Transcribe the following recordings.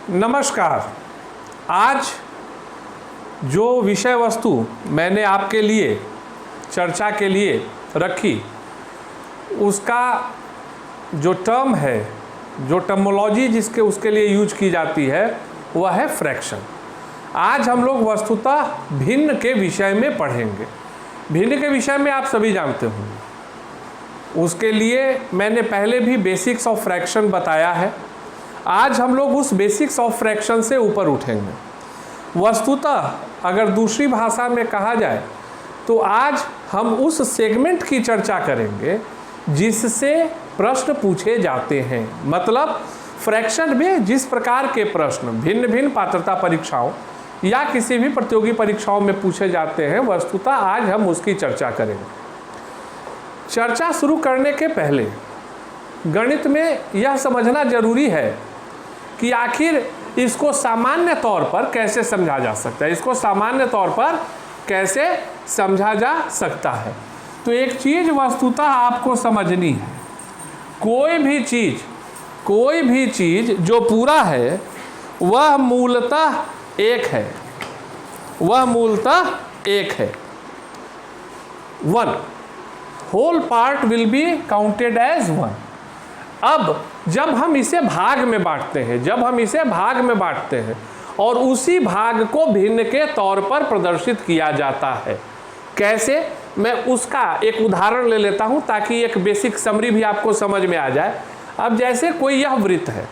नमस्कार। आज जो विषय वस्तु मैंने आपके लिए चर्चा के लिए रखी उसका जो टर्म है, जो टर्मोलॉजी जिसके उसके लिए यूज की जाती है वह है फ्रैक्शन। आज हम लोग वस्तुतः भिन्न के विषय में पढ़ेंगे। भिन्न के विषय में आप सभी जानते होंगे, उसके लिए मैंने पहले भी बेसिक्स ऑफ फ्रैक्शन बताया है। आज हम लोग उस बेसिक्स ऑफ फ्रैक्शन से ऊपर उठेंगे। वस्तुतः अगर दूसरी भाषा में कहा जाए तो आज हम उस सेगमेंट की चर्चा करेंगे जिससे प्रश्न पूछे जाते हैं। मतलब फ्रैक्शन में जिस प्रकार के प्रश्न भिन्न भिन्न पात्रता परीक्षाओं या किसी भी प्रतियोगी परीक्षाओं में पूछे जाते हैं, वस्तुतः आज हम उसकी चर्चा करेंगे। चर्चा शुरू करने के पहले गणित में यह समझना जरूरी है कि आखिर इसको सामान्य तौर पर कैसे समझा जा सकता है, इसको सामान्य तौर पर कैसे समझा जा सकता है। तो एक चीज़ वस्तुतः आपको समझनी है, कोई भी चीज़ जो पूरा है वह मूलतः एक है, वह मूलतः एक है। One whole part will be counted as one. अब जब हम इसे भाग में बांटते हैं, और उसी भाग को भिन्न के तौर पर प्रदर्शित किया जाता है। कैसे, मैं उसका एक उदाहरण ले लेता हूं ताकि एक बेसिक समरी भी आपको समझ में आ जाए। अब जैसे कोई यह वृत्त है,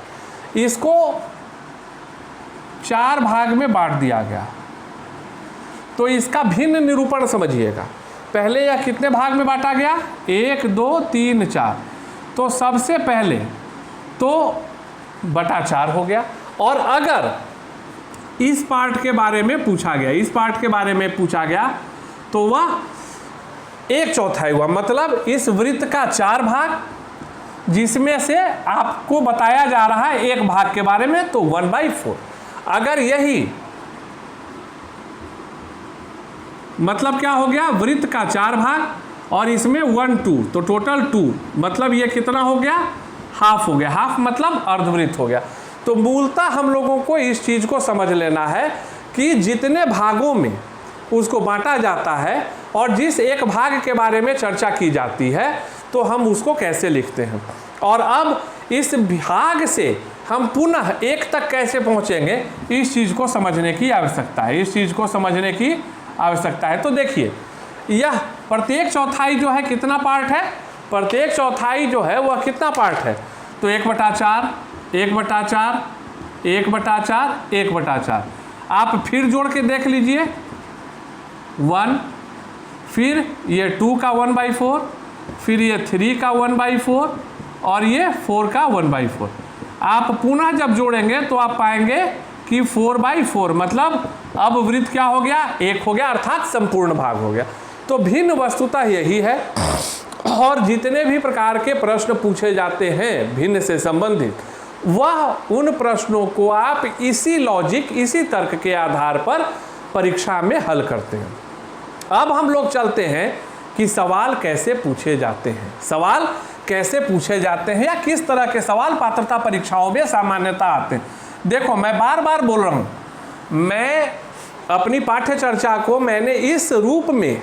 इसको 4 भाग में बांट दिया गया, तो इसका भिन्न निरूपण समझिएगा। पहले यह कितने भाग में बांटा गया, 1 2 3 4, तो सबसे पहले तो बटा 4 हो गया। और अगर इस पार्ट के बारे में पूछा गया, तो वह 1/4 हुआ। मतलब इस वृत्त का 4 भाग, जिसमें से आपको बताया जा रहा है 1 भाग के बारे में, तो 1/4। अगर यही मतलब क्या हो गया, वृत्त का 4 भाग और इसमें 1 2, तो टोटल 2, मतलब ये कितना हो गया, हाफ हो गया। हाफ मतलब अर्धवृत्त हो गया। तो मूलतः हम लोगों को इस चीज़ को समझ लेना है कि जितने भागों में उसको बांटा जाता है और जिस एक भाग के बारे में चर्चा की जाती है, तो हम उसको कैसे लिखते हैं। और अब इस भाग से हम पुनः 1 तक कैसे पहुँचेंगे, इस चीज़ को समझने की आवश्यकता है। तो देखिए, यह प्रत्येक चौथाई जो है कितना पार्ट है, प्रत्येक चौथाई जो है वह कितना पार्ट है, तो 1/4, 1/4, 1/4, 1/4। आप फिर जोड़ के देख लीजिए, 1, फिर ये 2 का 1/4, फिर ये 3 का 1/4 और ये 4 का 1/4। आप पुनः जब जोड़ेंगे तो आप पाएंगे कि 4/4, मतलब अब वृत्त क्या हो गया, 1 हो गया, अर्थात संपूर्ण भाग हो गया। तो भिन्न वस्तुतः यही है। और जितने भी प्रकार के प्रश्न पूछे जाते हैं भिन्न से संबंधित, वह उन प्रश्नों को आप इसी लॉजिक, इसी तर्क के आधार पर परीक्षा में हल करते हैं। अब हम लोग चलते हैं कि सवाल कैसे पूछे जाते हैं, या किस तरह के सवाल पात्रता परीक्षाओं में सामान्यता आते हैं। देखो, मैं बार बार बोल रहा हूँ, मैं अपनी पाठ्य चर्चा को मैंने इस रूप में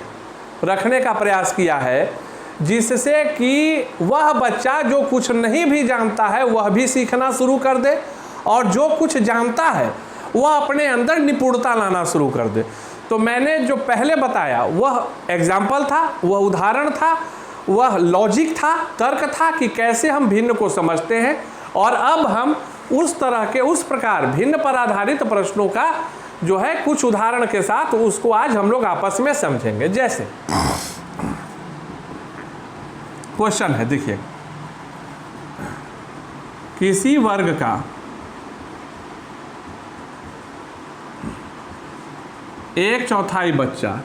रखने का प्रयास किया है जिससे कि वह बच्चा जो कुछ नहीं भी जानता है वह भी सीखना शुरू कर दे, और जो कुछ जानता है वह अपने अंदर निपुणता लाना शुरू कर दे। तो मैंने जो पहले बताया वह एग्जाम्पल था, वह उदाहरण था, वह लॉजिक था, तर्क था कि कैसे हम भिन्न को समझते हैं। और अब हम उस प्रकार भिन्न पर आधारित प्रश्नों का जो है कुछ उदाहरण के साथ उसको आज हम लोग आपस में समझेंगे। जैसे क्वेश्चन है, देखिए, किसी वर्ग का 1/4 बच्चा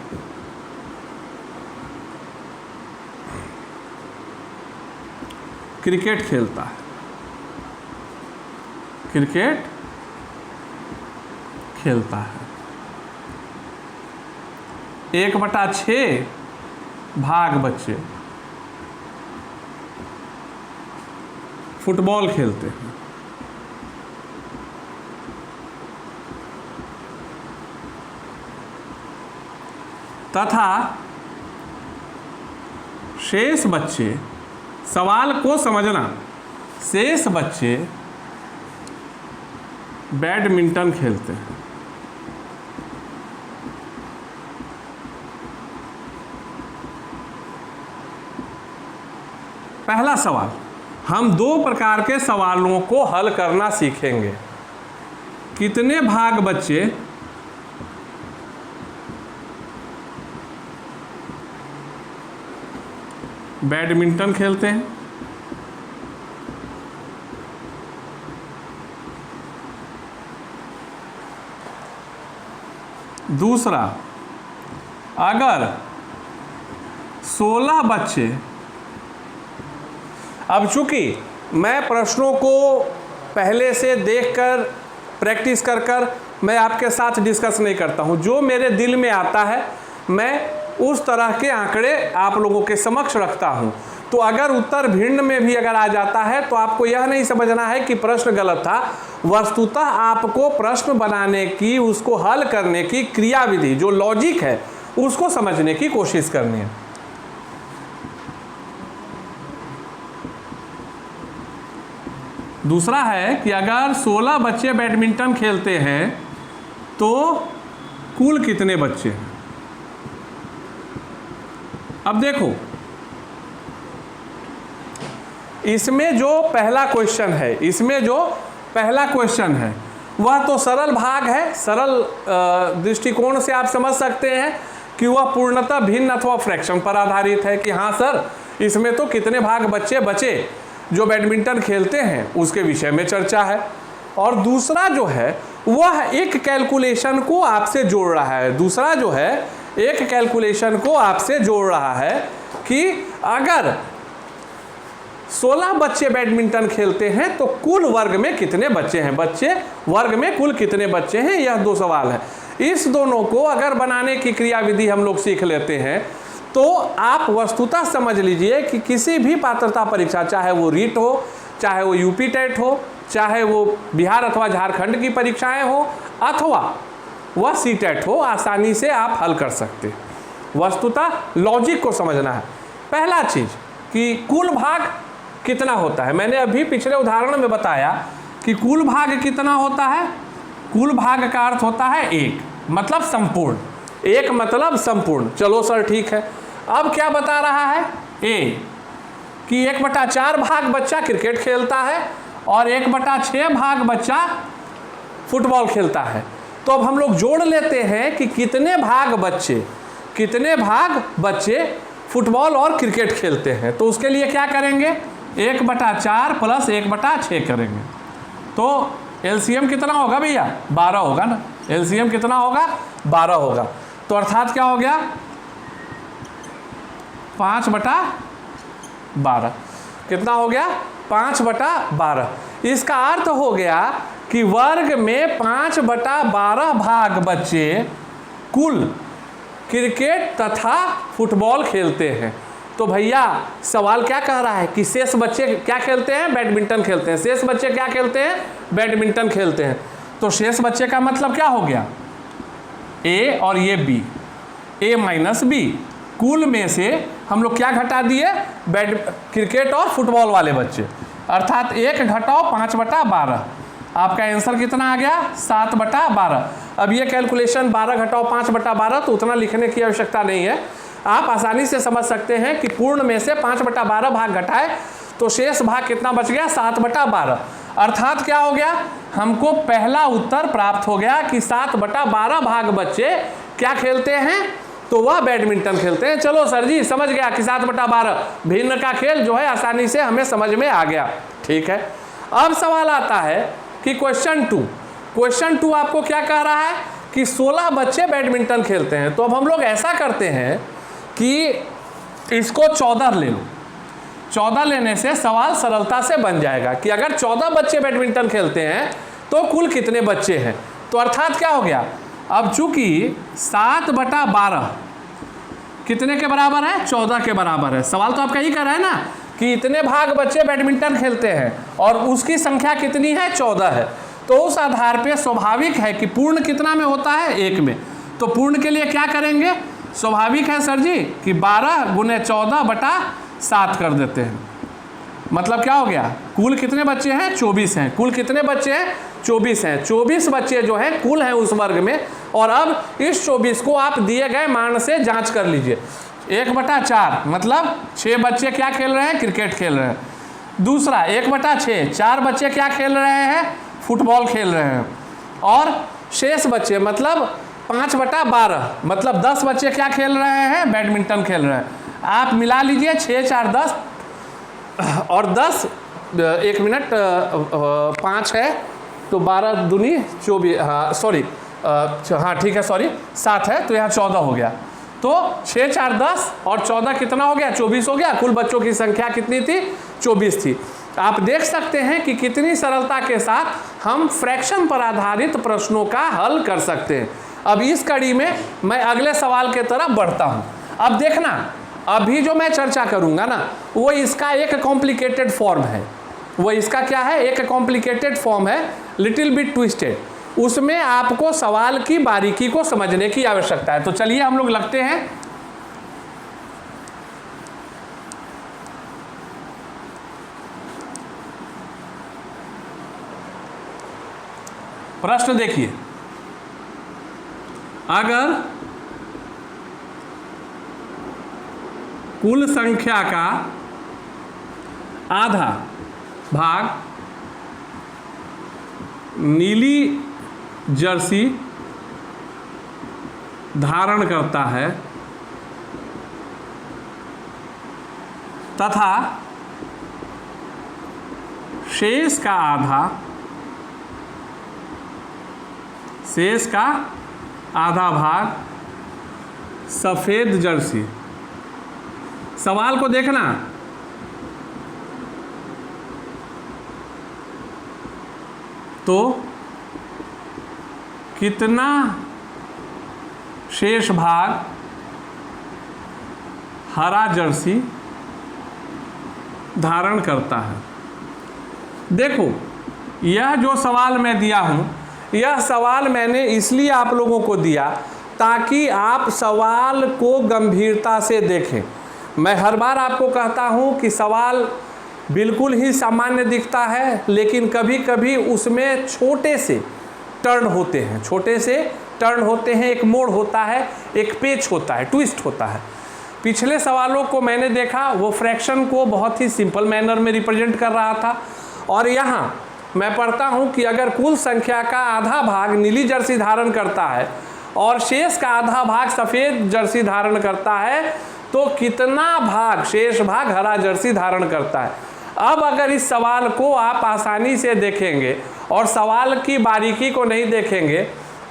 क्रिकेट खेलता है, 1/6 भाग बच्चे फुटबॉल खेलते हैं। तथा शेष बच्चे, सवाल को समझना, शेष बच्चे बैडमिंटन खेलते हैं। पहला सवाल, हम दो प्रकार के सवालों को हल करना सीखेंगे। कितने भाग बच्चे बैडमिंटन खेलते हैं? दूसरा, अगर 16 बच्चे, अब चूंकि मैं प्रश्नों को पहले से देखकर प्रैक्टिस कर मैं आपके साथ डिस्कस नहीं करता हूं, जो मेरे दिल में आता है मैं उस तरह के आंकड़े आप लोगों के समक्ष रखता हूं। तो अगर उत्तर भिन्न में भी अगर आ जाता है तो आपको यह नहीं समझना है कि प्रश्न गलत था, वस्तुतः आपको प्रश्न बनाने की, उसको हल करने की क्रियाविधि जो लॉजिक है उसको समझने की कोशिश करनी है। दूसरा है कि अगर 16 बच्चे बैडमिंटन खेलते हैं तो कुल कितने बच्चे हैं? अब देखो, इसमें जो पहला क्वेश्चन है वह तो सरल भाग है, सरल दृष्टिकोण से आप समझ सकते हैं कि वह पूर्णतः भिन्न अथवा फ्रैक्शन पर आधारित है कि हाँ सर, इसमें तो कितने भाग बच्चे बचे जो बैडमिंटन खेलते हैं उसके विषय में चर्चा है। और दूसरा जो है वह एक कैलकुलेशन को आपसे जोड़ रहा है, कि अगर 16 बच्चे बैडमिंटन खेलते हैं तो कुल वर्ग में कितने बच्चे हैं, वर्ग में कुल कितने बच्चे हैं, यह दो सवाल है। इस दोनों को अगर बनाने की क्रियाविधि हम लोग सीख लेते हैं तो आप वस्तुतः समझ लीजिए कि किसी भी पात्रता परीक्षा, चाहे वो रीट हो, चाहे वो यूपी टेट हो, चाहे वो बिहार अथवा झारखंड की परीक्षाएं हो, अथवा वह सी टेट हो, आसानी से आप हल कर सकते हैं। वस्तुतः लॉजिक को समझना है। पहला चीज कि कुल भाग कितना होता है, मैंने अभी पिछले उदाहरण में बताया कि कुल भाग कितना होता है। कुल भाग का अर्थ होता है एक, मतलब संपूर्ण, एक मतलब संपूर्ण। चलो सर ठीक है। अब क्या बता रहा है ए कि 1/4 भाग बच्चा क्रिकेट खेलता है और 1/6 भाग बच्चा फुटबॉल खेलता है। तो अब हम लोग जोड़ लेते हैं कि कितने भाग बच्चे फुटबॉल और क्रिकेट खेलते हैं। तो उसके लिए क्या करेंगे, 1/4 + 1/6 करेंगे। तो एलसीएम कितना होगा भैया, 12 होगा ना। एलसीएम कितना होगा, 12 होगा। तो अर्थात क्या हो गया, 5/12। कितना हो गया, 5/12। इसका अर्थ हो गया कि वर्ग में 5/12 भाग बच्चे कुल क्रिकेट तथा फुटबॉल खेलते हैं। तो भैया सवाल क्या कह रहा है कि शेष बच्चे क्या खेलते हैं, बैडमिंटन खेलते हैं। शेष बच्चे क्या खेलते हैं, बैडमिंटन खेलते हैं। तो शेष बच्चे का मतलब क्या हो गया, ए और ये बी, ए - बी। कुल में से हम लोग क्या घटा दिए, क्रिकेट और फुटबॉल वाले बच्चे, अर्थात 1 घटाओ 5/12। आपका आंसर कितना आ गया, 7/12। अब ये कैलकुलेशन 12 घटाओ 5/12, तो उतना लिखने की आवश्यकता नहीं है। आप आसानी से समझ सकते हैं कि पूर्ण में से 5/12 भाग घटाए तो शेष भाग कितना बच गया, 7/12। अर्थात क्या हो गया, हमको पहला उत्तर प्राप्त हो गया कि 7/12 भाग बच्चे क्या खेलते हैं, तो वह बैडमिंटन खेलते हैं। चलो सर जी समझ गया कि 7/12 भिन्न का खेल जो है आसानी से हमें समझ में आ गया, ठीक है। अब सवाल आता है कि क्वेश्चन 2 आपको क्या कह रहा है कि 16 बच्चे बैडमिंटन खेलते हैं। तो अब हम लोग ऐसा करते हैं कि इसको 14 ले लो। 14 लेने से सवाल सरलता से बन जाएगा कि अगर 14 बच्चे बैडमिंटन खेलते हैं तो कुल कितने बच्चे हैं। तो अर्थात क्या हो गया, अब चूंकि 7/12 कितने के बराबर है, 14 के बराबर है। सवाल तो आपका ही कर रहा है ना कि इतने भाग बच्चे बैडमिंटन खेलते हैं और उसकी संख्या कितनी है, 14 है। तो उस आधार पे स्वाभाविक है कि पूर्ण कितना में होता है, 1 में। तो पूर्ण के लिए क्या करेंगे, स्वाभाविक है सर जी कि 12 गुने 14/7 कर देते हैं। मतलब क्या हो गया, कुल कितने बच्चे हैं 24 हैं। कुल कितने बच्चे हैं 24 हैं। 24 बच्चे जो हैं कुल हैं उस वर्ग में। और अब इस 24 को आप दिए गए मान से जांच कर लीजिए। 1/4 मतलब 6 बच्चे क्या खेल रहे हैं, क्रिकेट खेल रहे हैं। दूसरा 1/6 4 बच्चे क्या खेल रहे हैं, फुटबॉल खेल रहे हैं। और शेष बच्चे मतलब 5/12 मतलब 10 बच्चे क्या खेल रहे हैं, बैडमिंटन खेल रहे हैं। आप मिला लीजिए 6 4 10 और 10 1 मिनट 5 है तो 12 दूनी 24, हाँ सॉरी हाँ ठीक है सॉरी 7 है तो यहाँ 14 हो गया। तो 6 4 10 और 14 कितना हो गया, 24 हो गया। कुल बच्चों की संख्या कितनी थी, 24 थी। आप देख सकते हैं कि कितनी सरलता के साथ हम फ्रैक्शन पर आधारित प्रश्नों का हल कर सकते हैं। अब इस कड़ी में मैं अगले सवाल के तरफ बढ़ता हूं। अब देखना, अभी जो मैं चर्चा करूंगा ना वो इसका एक कॉम्प्लिकेटेड फॉर्म है। वो इसका क्या है, एक कॉम्प्लिकेटेड फॉर्म है, लिटिल बिट ट्विस्टेड। उसमें आपको सवाल की बारीकी को समझने की आवश्यकता है। तो चलिए हम लोग लगते हैं। प्रश्न देखिए, अगर कुल संख्या का आधा भाग नीली जर्सी धारण करता है तथा शेष का आधा भाग सफेद जर्सी। सवाल को देखना, तो कितना शेष भाग हरा जर्सी धारण करता है। देखो, यह जो सवाल मैं दिया हूं, यह सवाल मैंने इसलिए आप लोगों को दिया ताकि आप सवाल को गंभीरता से देखें। मैं हर बार आपको कहता हूं कि सवाल बिल्कुल ही सामान्य दिखता है, लेकिन कभी कभी उसमें छोटे से टर्न होते हैं, एक मोड़ होता है, एक पेच होता है, ट्विस्ट होता है। पिछले सवालों को मैंने देखा, वो फ्रैक्शन को बहुत ही सिंपल मैनर में रिप्रेजेंट कर रहा था। और यहाँ मैं पढ़ता हूँ कि अगर कुल संख्या का आधा भाग नीली जर्सी धारण करता है और शेष का आधा भाग सफ़ेद जर्सी धारण करता है तो कितना भाग शेष भाग हरा जर्सी धारण करता है। अब अगर इस सवाल को आप आसानी से देखेंगे और सवाल की बारीकी को नहीं देखेंगे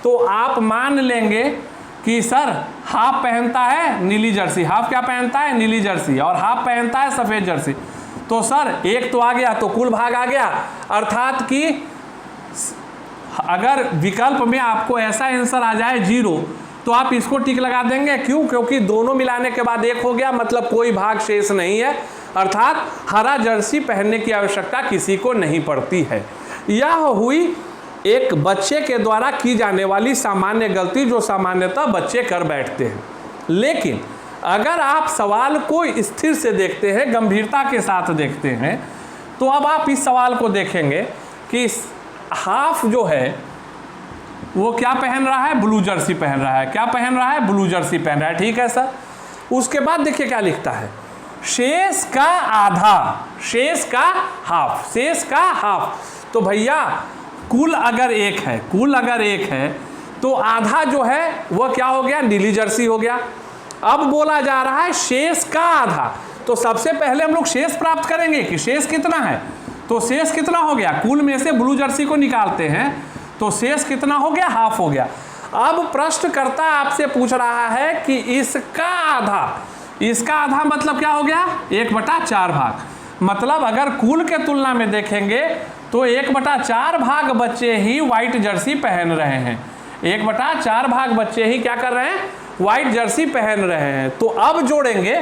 तो आप मान लेंगे कि सर हाफ पहनता है नीली जर्सी, हाफ क्या पहनता है, नीली जर्सी, और हाफ पहनता है सफ़ेद जर्सी। तो सर एक तो आ गया तो कुल भाग आ गया। अर्थात कि अगर विकल्प में आपको ऐसा आंसर आ जाए 0 तो आप इसको टिक लगा देंगे। क्यों? क्योंकि दोनों मिलाने के बाद 1 हो गया, मतलब कोई भाग शेष नहीं है। अर्थात हरा जर्सी पहनने की आवश्यकता किसी को नहीं पड़ती है। यह हुई एक बच्चे के द्वारा की जाने वाली सामान्य गलती जो सामान्यतः बच्चे कर बैठते हैं। लेकिन अगर आप सवाल को स्थिर से देखते हैं, गंभीरता के साथ देखते हैं, तो अब आप इस सवाल को देखेंगे कि हाफ जो है वो क्या पहन रहा है, ब्लू जर्सी पहन रहा है। क्या पहन रहा है? ब्लू जर्सी पहन रहा है। ठीक है सर। उसके बाद देखिए क्या लिखता है, शेष का आधा, शेष का हाफ, शेष का हाफ। तो भैया कुल अगर 1 है तो आधा जो है वह क्या हो गया, नीली जर्सी हो गया। अब बोला जा रहा है शेष का आधा, तो सबसे पहले हम लोग शेष प्राप्त करेंगे कि शेष कितना है। तो शेष कितना हो गया, कुल में से ब्लू जर्सी को निकालते हैं तो शेष कितना हो गया, हाफ हो गया। अब प्रश्नकर्ता आपसे पूछ रहा है कि इसका आधा मतलब क्या हो गया, 1/4 भाग। मतलब अगर कुल के तुलना में देखेंगे तो 1/4 भाग बच्चे ही व्हाइट जर्सी पहन रहे हैं। 1/4 भाग बच्चे ही क्या कर रहे हैं, व्हाइट जर्सी पहन रहे हैं। तो अब जोड़ेंगे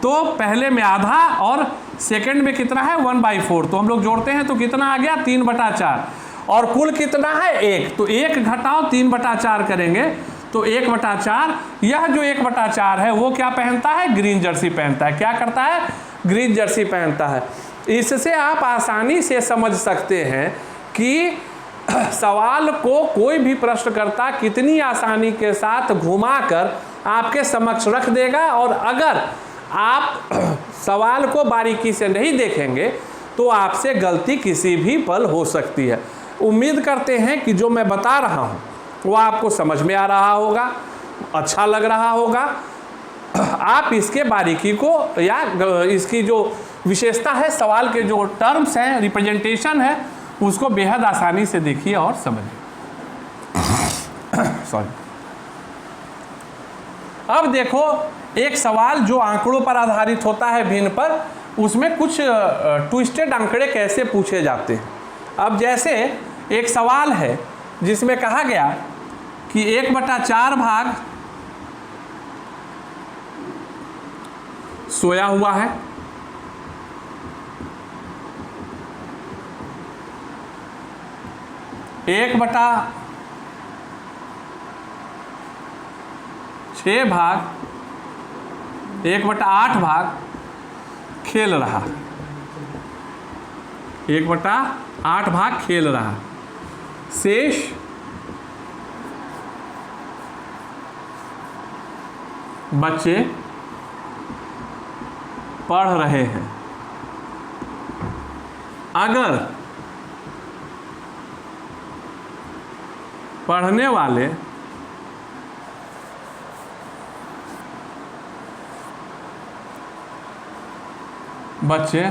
तो पहले में आधा और सेकंड में कितना है, 1/4। तो हम लोग जोड़ते हैं तो कितना आ गया, 3/4। और कुल कितना है 1, तो 1 घटाओ 3/4 करेंगे तो 1/4, यह जो 1/4 है वो क्या पहनता है? ग्रीन जर्सी पहनता है। क्या करता है? ग्रीन जर्सी पहनता है। इससे आप आसानी से समझ सकते हैं कि सवाल को कोई भी प्रश्नकर्ता कितनी आसानी के साथ घुमाकर आपके समक्ष रख देगा, और अगर आप सवाल को बारीकी से नहीं देखेंगे तो आपसे गलती किसी भी पल हो सकती है। उम्मीद करते हैं कि जो मैं बता रहा हूँ वो आपको समझ में आ रहा होगा, अच्छा लग रहा होगा। आप इसके बारीकी को या इसकी जो विशेषता है, सवाल के जो टर्म्स हैं, रिप्रेजेंटेशन है, उसको बेहद आसानी से देखिए और समझिए। सॉरी। अब देखो, एक सवाल जो आंकड़ों पर आधारित होता है भिन्न पर, उसमें कुछ ट्विस्टेड आंकड़े कैसे पूछे जाते हैं। अब जैसे एक सवाल है जिसमें कहा गया कि 1/4 भाग सोया हुआ है, 1/6 भाग, 1/8 भाग खेल रहा, 1/8 भाग खेल रहा, शेष बच्चे पढ़ रहे हैं। अगर पढ़ने वाले बच्चे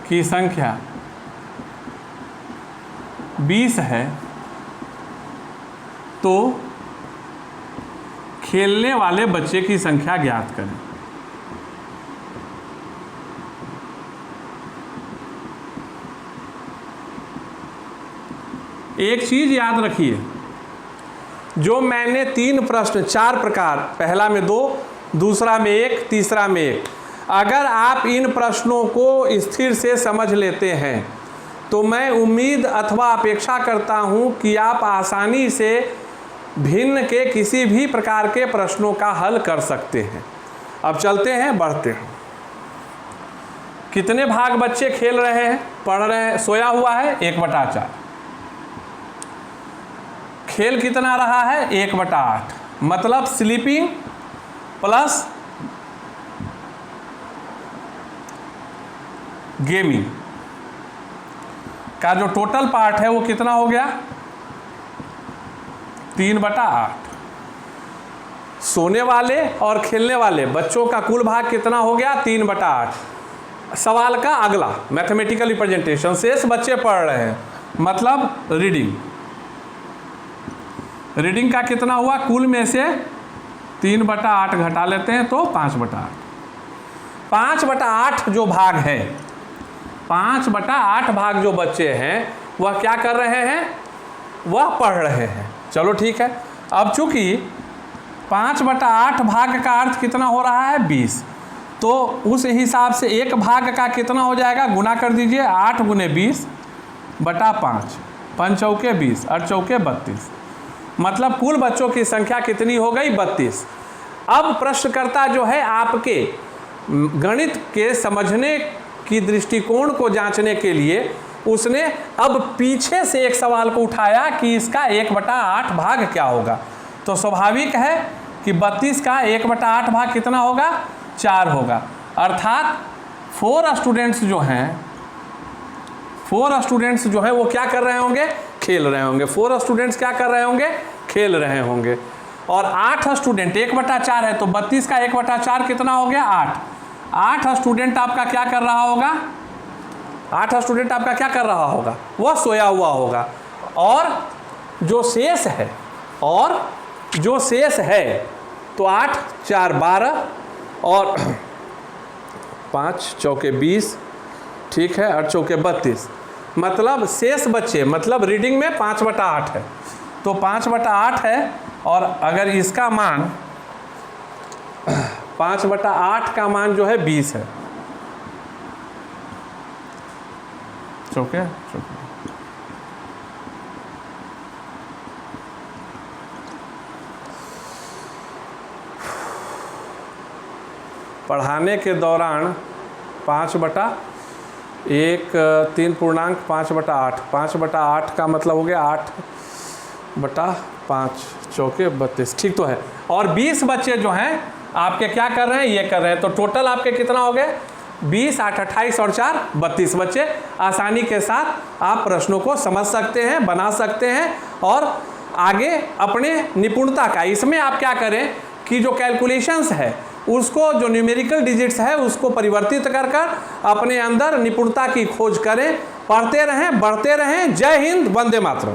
की संख्या 20 है तो खेलने वाले बच्चे की संख्या ज्ञात करें। एक चीज याद रखिए, जो मैंने 3 प्रश्न 4 प्रकार, पहला में 2, दूसरा में 1, तीसरा में 1, अगर आप इन प्रश्नों को स्थिर से समझ लेते हैं तो मैं उम्मीद अथवा अपेक्षा करता हूं कि आप आसानी से भिन्न के किसी भी प्रकार के प्रश्नों का हल कर सकते हैं। अब चलते हैं, बढ़ते हैं। कितने भाग बच्चे खेल रहे हैं, पढ़ रहे हैं? सोया हुआ है 1/4। खेल कितना रहा है? 1/8, मतलब स्लीपिंग प्लस गेमिंग का जो टोटल पार्ट है वो कितना हो गया? 3/8। सोने वाले और खेलने वाले बच्चों का कुल भाग कितना हो गया? 3/8। सवाल का अगला मैथमेटिकल रिप्रेजेंटेशन, शेष बच्चे पढ़ रहे हैं, मतलब रीडिंग। रीडिंग का कितना हुआ? कुल में से 3/8 घटा लेते हैं तो 5/8। 5/8 जो भाग है, 5/8 भाग जो बच्चे हैं वह क्या कर रहे हैं? वह पढ़ रहे हैं। चलो ठीक है। अब चूंकि 5/8 भाग का अर्थ कितना हो रहा है? 20, तो उस हिसाब से एक भाग का कितना हो जाएगा? गुना कर दीजिए, 8 × 20/5, 5 चौके 20, 8 चौके 32, मतलब कुल बच्चों की संख्या कितनी हो गई? 32। अब प्रश्नकर्ता जो है आपके गणित के समझने की दृष्टिकोण को जांचने के लिए उसने अब पीछे से एक सवाल को उठाया कि इसका 1/8 भाग क्या होगा। तो स्वाभाविक है कि 32 का 1/8 भाग कितना होगा? 4 होगा। अर्थात 4 स्टूडेंट्स जो हैं वो क्या कर रहे होंगे? खेल रहे होंगे। 4 स्टूडेंट्स क्या कर रहे होंगे? खेल रहे होंगे। और 8 स्टूडेंट, 1/4 है तो 32 का 1/4 कितना हो गया? 8। 8 स्टूडेंट आपका क्या कर रहा होगा? 8 स्टूडेंट आपका क्या कर रहा होगा? वह सोया हुआ होगा। और जो शेष है तो 8 4 12 और 5 चौके 20, ठीक है, 8 चौके 32, मतलब शेष बच्चे, मतलब रीडिंग में 5/8 है तो 5/8 है। और अगर इसका मान 5/8 का मान जो है 20 है, चौके पढ़ाने के दौरान 5/1 3 पूर्णांक 5/8, 5/8 का मतलब हो गया 8/5 चौके 32, ठीक तो है। और 20 बच्चे जो हैं आपके क्या कर रहे हैं, ये कर रहे हैं, तो टोटल आपके कितना हो गए 20, 8, 28 और 4 32 बच्चे। आसानी के साथ आप प्रश्नों को समझ सकते हैं, बना सकते हैं और आगे अपने निपुणता का, इसमें आप क्या करें कि जो कैलकुलेशंस है उसको, जो न्यूमेरिकल डिजिट्स है उसको परिवर्तित कर कर अपने अंदर निपुणता की खोज करें, पढ़ते रहें, बढ़ते रहें। जय हिंद, वंदे मातरम।